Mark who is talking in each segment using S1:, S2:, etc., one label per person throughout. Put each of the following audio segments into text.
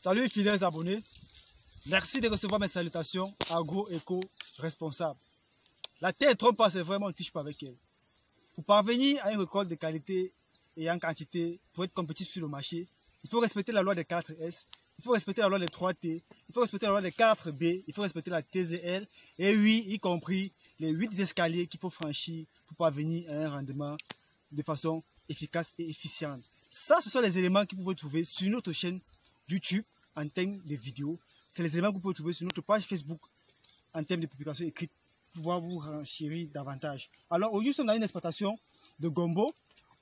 S1: Salut fidèles abonnés, merci de recevoir mes salutations agro-éco-responsable. La terre ne trompe pas, c'est vraiment, on ne tige pas avec elle. Pour parvenir à une récolte de qualité et en quantité, pour être compétitif sur le marché, il faut respecter la loi des 4S, il faut respecter la loi des 3T, il faut respecter la loi des 4B, il faut respecter la TZL, et oui, y compris les 8 escaliers qu'il faut franchir pour parvenir à un rendement de façon efficace et efficiente. Ça, ce sont les éléments que vous pouvez trouver sur notre chaîne YouTube en termes de vidéos. C'est les éléments que vous pouvez trouver sur notre page Facebook en termes de publications écrites pour pouvoir vous renchérir davantage. Alors aujourd'hui, nous sommes dans une exploitation de gombo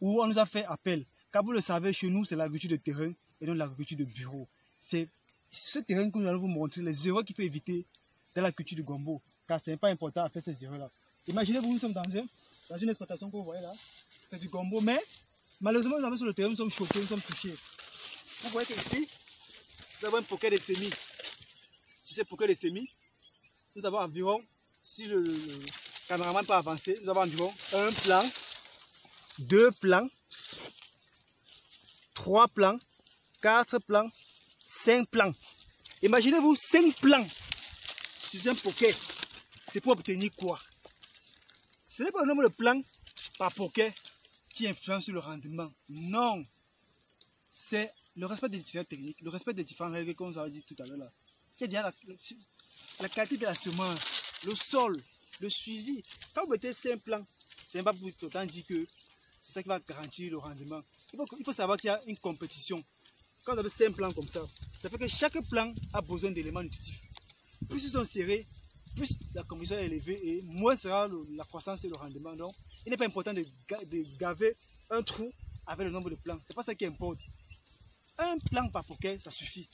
S1: où on nous a fait appel. Car vous le savez, chez nous, c'est l'agriculture de terrain et non l'agriculture de bureau. C'est ce terrain que nous allons vous montrer, les erreurs qu'il faut éviter dans la culture de gombo. Car ce n'est pas important à faire ces erreurs-là. Imaginez-vous, nous sommes dans une exploitation que vous voyez là. C'est du gombo, mais malheureusement, nous avons sur le terrain, nous sommes choqués, nous sommes touchés. Vous voyez qu'ici, nous avons un pocket de semis. Sur ce pocket de semis, nous avons environ, si le cameraman peut avancer, nous avons environ un plan, 2 plans, 3 plans, 4 plans, 5 plans. Imaginez-vous 5 plans sur un pocket. C'est pour obtenir quoi? Ce n'est pas le nombre de plans par pocket qui influence sur le rendement. Non. C'est le respect des différentes techniques, le respect des différentes règles comme vous avez dit tout à l'heure là. Qui est déjà la qualité de la semence, le sol, le suivi. Quand vous mettez 5 plans, c'est pas pour autant dire que c'est ça qui va garantir le rendement. Il faut savoir qu'il y a une compétition. Quand vous avez 5 plans comme ça fait que chaque plan a besoin d'éléments nutritifs. Plus ils sont serrés, plus la compétition est élevée et moins sera la croissance et le rendement. Donc, il n'est pas important de gaver un trou avec le nombre de plans. C'est pas ça qui importe. Un plan par pocket, ça suffit.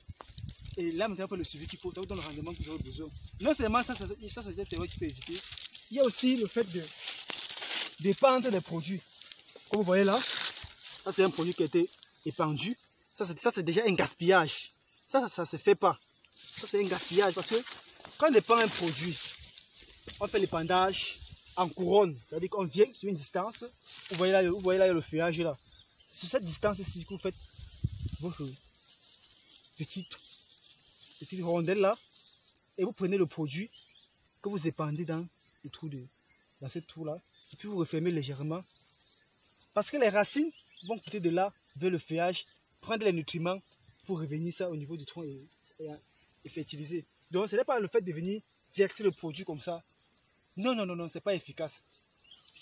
S1: Et là, maintenant, pour le suivi qu'il faut, ça vous donne le rendement que vous avez besoin. Non seulement ça c'est des théories qu'il faut éviter. Il y a aussi le fait de dépendre des produits. Comme vous voyez là, ça c'est un produit qui a été épandu. Ça c'est déjà un gaspillage. Ça ne se fait pas. Ça c'est un gaspillage parce que quand on dépend un produit, on fait l'épandage en couronne. C'est-à-dire qu'on vient sur une distance. Vous voyez là, il y a le feuillage là. Sur cette distance-ci que vous faites votre petite rondelle là et vous prenez le produit que vous épandez dans le trou dans ce trou là et puis vous refermez légèrement parce que les racines vont quitter de là vers le feuillage, prendre les nutriments pour revenir ça au niveau du tronc et fertiliser. Donc ce n'est pas le fait de venir verser le produit comme ça. Non, c'est pas efficace.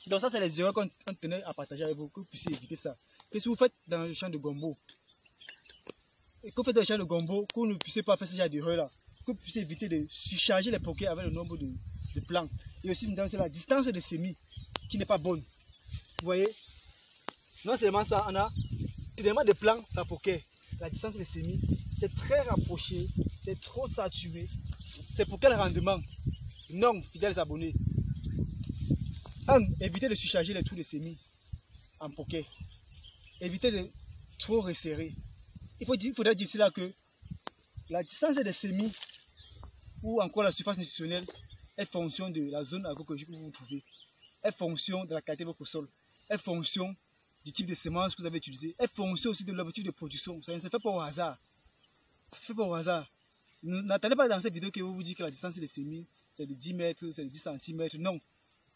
S1: Donc ça c'est les erreurs qu'on tenait à partager avec vous, que vous puissiez éviter ça. Qu'est-ce que vous faites dans le champ de gombo? Et que vous faites dans le champ de gombo, que vous ne puissiez pas faire ce genre d'erreur là, que vous puissiez éviter de surcharger les pockets avec le nombre de plants. Et aussi c'est la distance de semis qui n'est pas bonne. Vous voyez? Non seulement ça, on a tellement de plants par pocket. La distance des semis, c'est très rapproché, c'est trop saturé. C'est pour quel rendement? Non, fidèles abonnés. Évitez de surcharger les trous de semis en pocket. Évitez de trop resserrer. Il faudrait dire cela que la distance des semis ou encore la surface nutritionnelle est fonction de la zone agroécologique où vous vous trouvez, est fonction de la qualité de votre sol, est fonction du type de semence que vous avez utilisé, est fonction aussi de l'objectif de production. Ça ne se fait pas au hasard. Ça se fait pas au hasard. N'attendez pas dans cette vidéo que vous dites que la distance des semis c'est de 10 mètres, c'est de 10 cm. Non.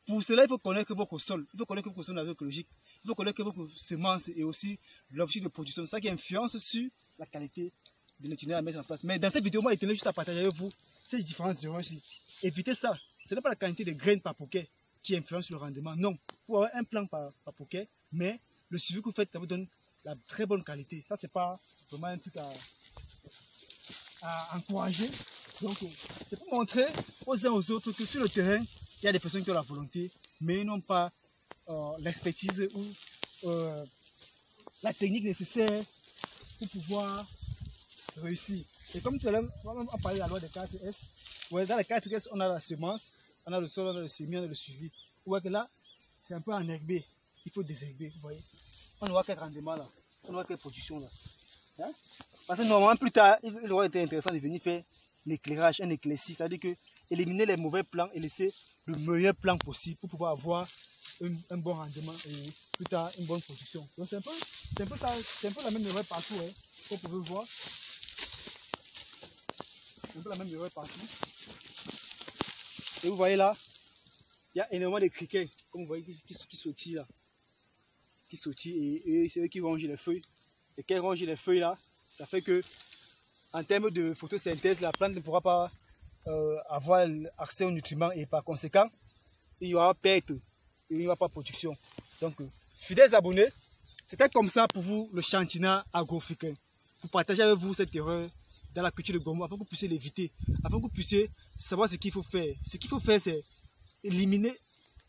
S1: Pour cela, il faut connaître votre sol. Il faut connaître votre sol agroécologique. Il faut connaître votre semence et aussi l'objectif de production. C'est ça qui influence sur la qualité de l'itinéraire à mettre en place. Mais dans cette vidéo, moi, je tenais juste à partager avec vous ces différentes erreurs-ci. Évitez ça. Ce n'est pas la quantité de graines par pocket qui influence le rendement. Non. Vous avez un plan par pocket, mais le suivi que vous faites, ça vous donne la très bonne qualité. Ça, c'est pas vraiment un truc à encourager. Donc, c'est pour montrer aux uns aux autres que sur le terrain, il y a des personnes qui ont la volonté, mais n'ont pas l'expertise ou la technique nécessaire pour pouvoir réussir. Et comme tout à l'heure, on parlait de la loi des 4S. Ouais, dans les 4S, on a la semence, on a le sol, on a le semis, on a le suivi. Vous voyez que là, c'est un peu enherbé. Il faut désherber, vous voyez. On ne voit quel rendement là, on ne voit quelle production là. Hein? Parce que normalement, plus tard, il aurait été intéressant de venir faire l'éclairage, un éclairci, c'est-à-dire que éliminer les mauvais plants et laisser le meilleur plan possible pour pouvoir avoir un bon rendement et plus tard une bonne production. Donc c'est un peu ça, c'est un peu la même erreur partout, hein, comme vous pouvez voir. un peu la même erreur partout. Et vous voyez là, il y a énormément de criquets, comme vous voyez, qui sautillent là. Qui sautillent et c'est eux qui rongent les feuilles. Et quand ils rongent les feuilles là, ça fait que en termes de photosynthèse, la plante ne pourra pas avoir accès aux nutriments et par conséquent, il y aura perte et il n'y aura pas production. Donc, fidèles abonnés, c'était comme ça pour vous le Chantina Agroafricain. Pour partager avec vous cette erreur dans la culture de gomo afin que vous puissiez l'éviter, afin que vous puissiez savoir ce qu'il faut faire. Ce qu'il faut faire, c'est éliminer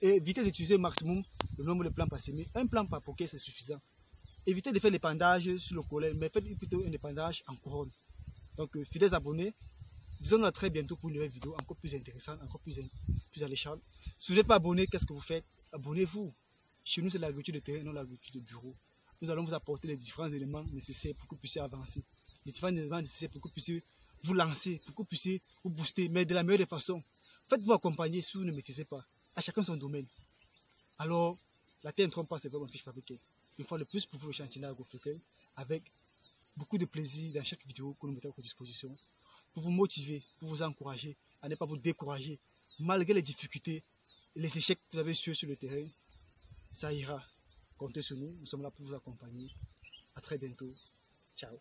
S1: et éviter d'utiliser au maximum le nombre de plants par semer. Un plant par poquet, c'est suffisant. Évitez de faire l'épandage sur le collet, mais faites plutôt un épandage en couronne. Donc, fidèles abonnés, disons-nous à très bientôt pour une nouvelle vidéo encore plus intéressante, encore plus alléchante. Si vous n'êtes pas abonné, qu'est-ce que vous faites? Abonnez-vous. Chez nous, c'est l'agriculture de terrain, non l'agriculture de bureau. Nous allons vous apporter les différents éléments nécessaires pour que vous puissiez avancer. Les différents éléments nécessaires pour que vous puissiez vous lancer, pour que vous puissiez vous booster, mais de la meilleure des façons. Faites-vous accompagner si vous ne maîtrisez pas. À chacun son domaine. Alors, la terre ne trompe pas, c'est vraiment fiche fabriquée. Une fois de plus pour vous le Chantina Agroafricain, avec beaucoup de plaisir dans chaque vidéo que nous mettons à votre disposition, pour vous motiver, pour vous encourager, à ne pas vous décourager, malgré les difficultés et les échecs que vous avez sur le terrain. Ça ira. Comptez sur nous, nous sommes là pour vous accompagner. À très bientôt. Ciao.